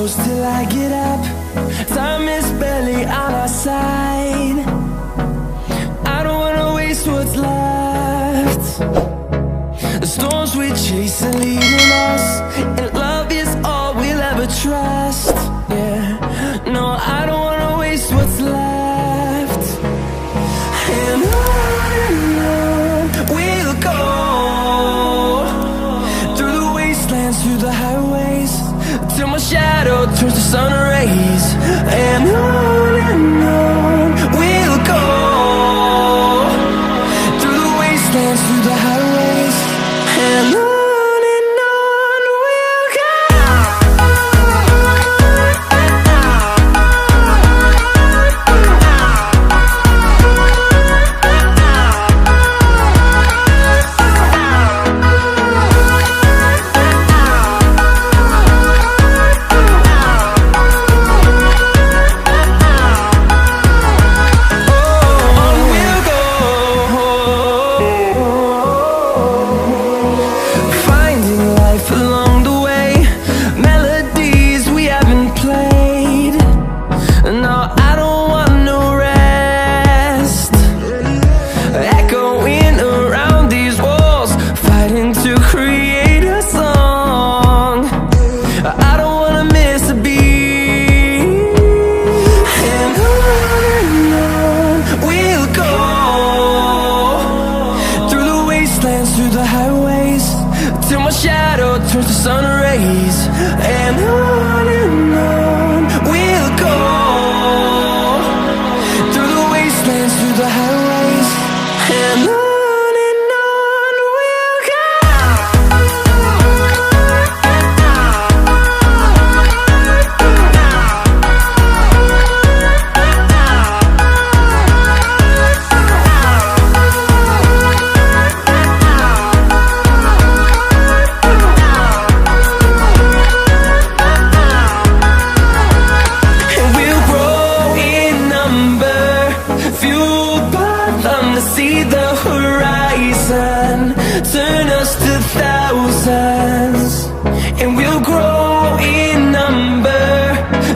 close till I get up. Time is barely on our side. I don't wanna waste what's left. The storms we chase are leading us, and love is all we'll ever trust. Yeah, no, I don't wanna waste what's left. And on we'll go, through the wastelands, through the highways, till my shadow turns to sun rays. And on we'll go, through the wastelands, through the highways, and on we'll go. Through the highways, till my shadow turns to sun rays. And on we'll go, through the wastelands, through the highways, and on we'll go. See the horizon, turn us to thousands, and we'll grow in number,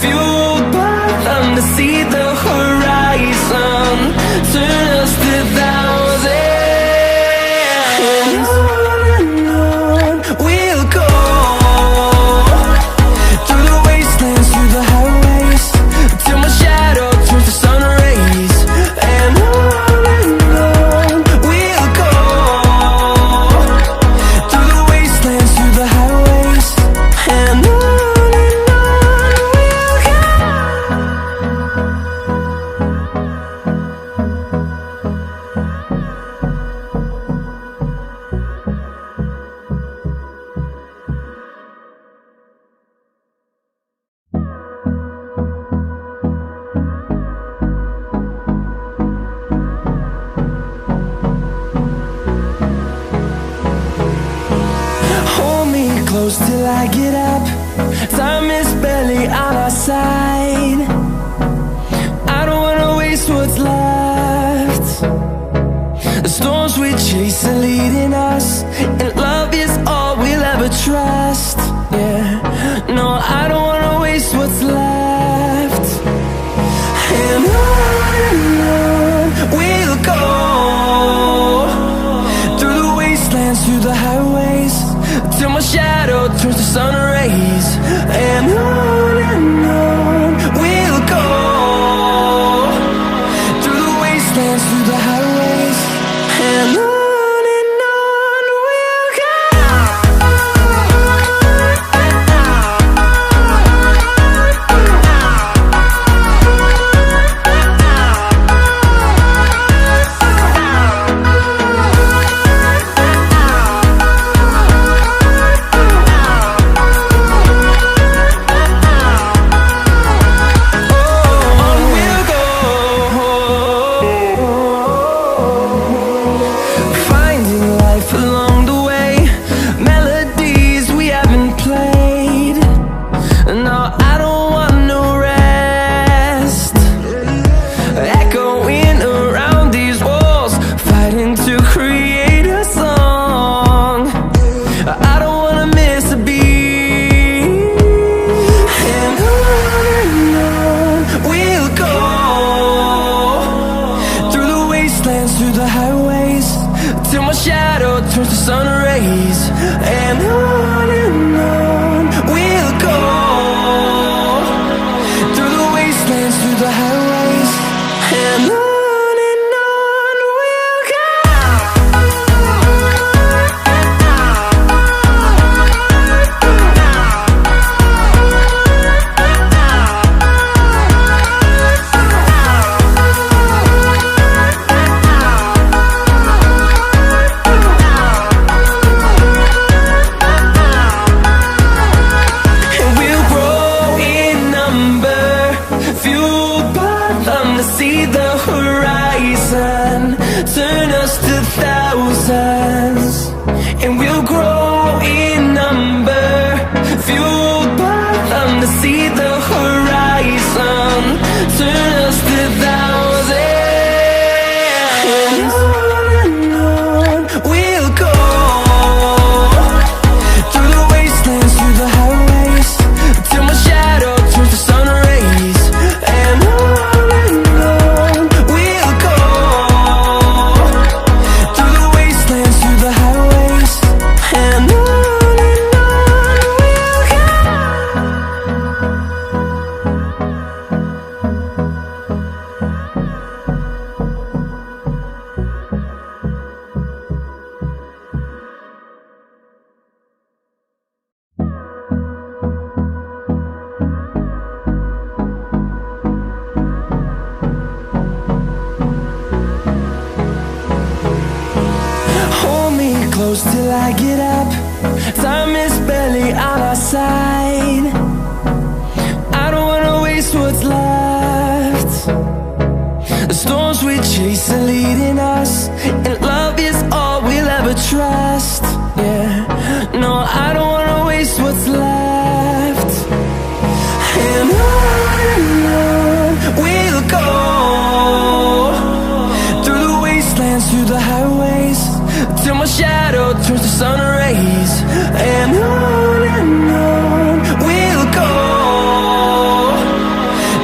fueled by them to see the horizon, turn us to thousands. And on we'll go, through the wastelands, through the highways, till my shadow turns to sun rays. And close till I get up. Time is barely on our side. I don't wanna waste what's left. The storms we chase are leading us, and love is all we'll ever trust. Yeah, no, I don't wanna waste what's left. And on we'll go, through the wastelands, through the highways, till my shadow turns to sun rays. And on we'll go, through the wastelands, through the highways, and on we'll go. the highways, and on we'll go. See the horizon, turn us to thousands, and we'll grow in number, fueled by them to see the horizon, turn us to thousands, and on we'll go, through the wastelands, through the highways, till my shadow turns to sun rays, and on close till I get up. Time is barely on our side. I don't wanna waste what's left. The storms we chase are leading us, and love is all we'll ever trust. Yeah, no, I don't wanna waste what's left. And on we'll go, through the wastelands, through the highways, till my shadow turns to sun rays, and on we'll go,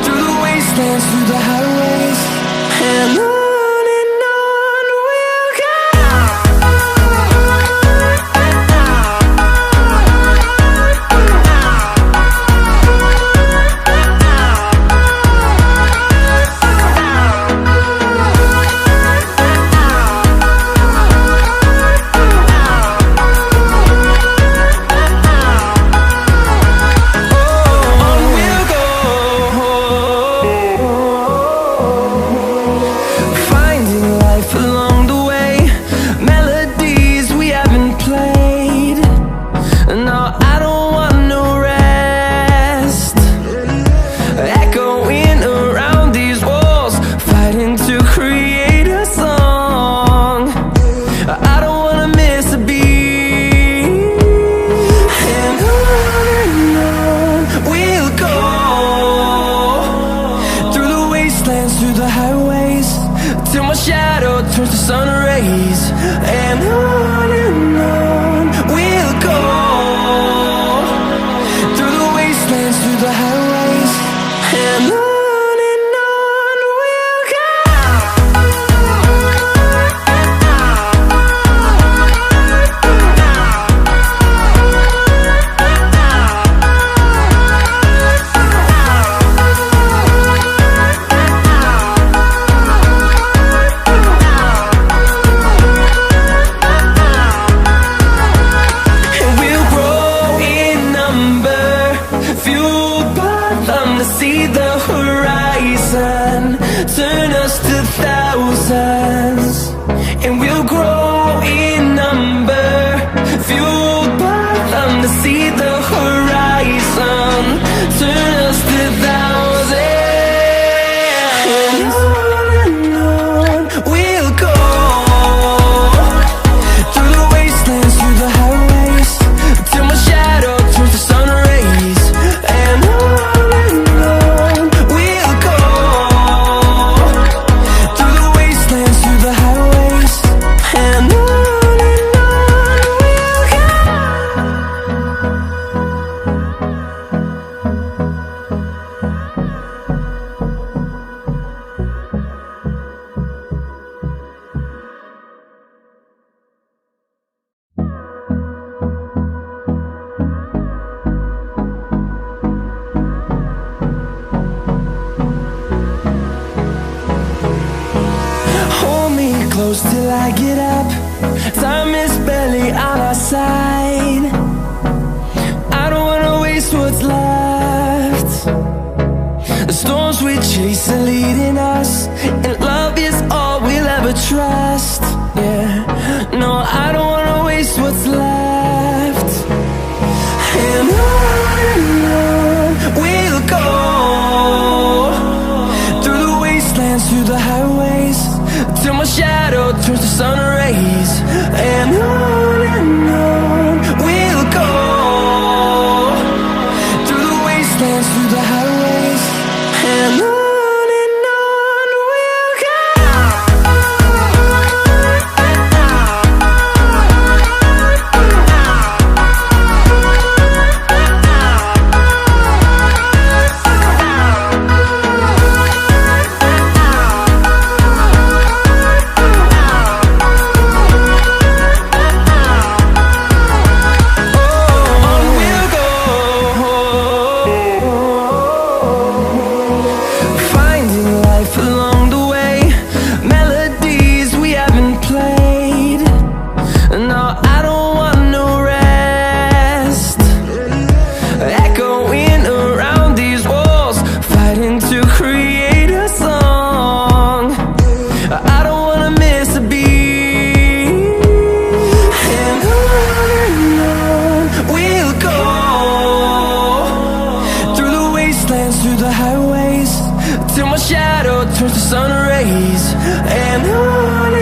through the wastelands, through the highways, and on we'll go. Turns to sun rays, and on we'll go, through the wastelands, through the highways, and on we'll go. See the horizon, turn us to thousands, and we'll grow in number, fueled by them to see the horizon, turn us to thousands, and on we'll go, through the wastelands, through the highways, till my shadow turns to sun rays, and on we'll go, through the wastelands, close till I get up. Time is barely on our side. I don't wanna waste what's left. The storms we chase are leading us, and love is all we'll ever trust. Yeah, no, I don't wanna waste what's left. And on we'll go, through the wastelands, through the highways, till my shadow turns to sun rays. And on we'll go, through the wastelands, through the highways, and on we'll go. Through the highways, till my shadow turns to sun rays. And on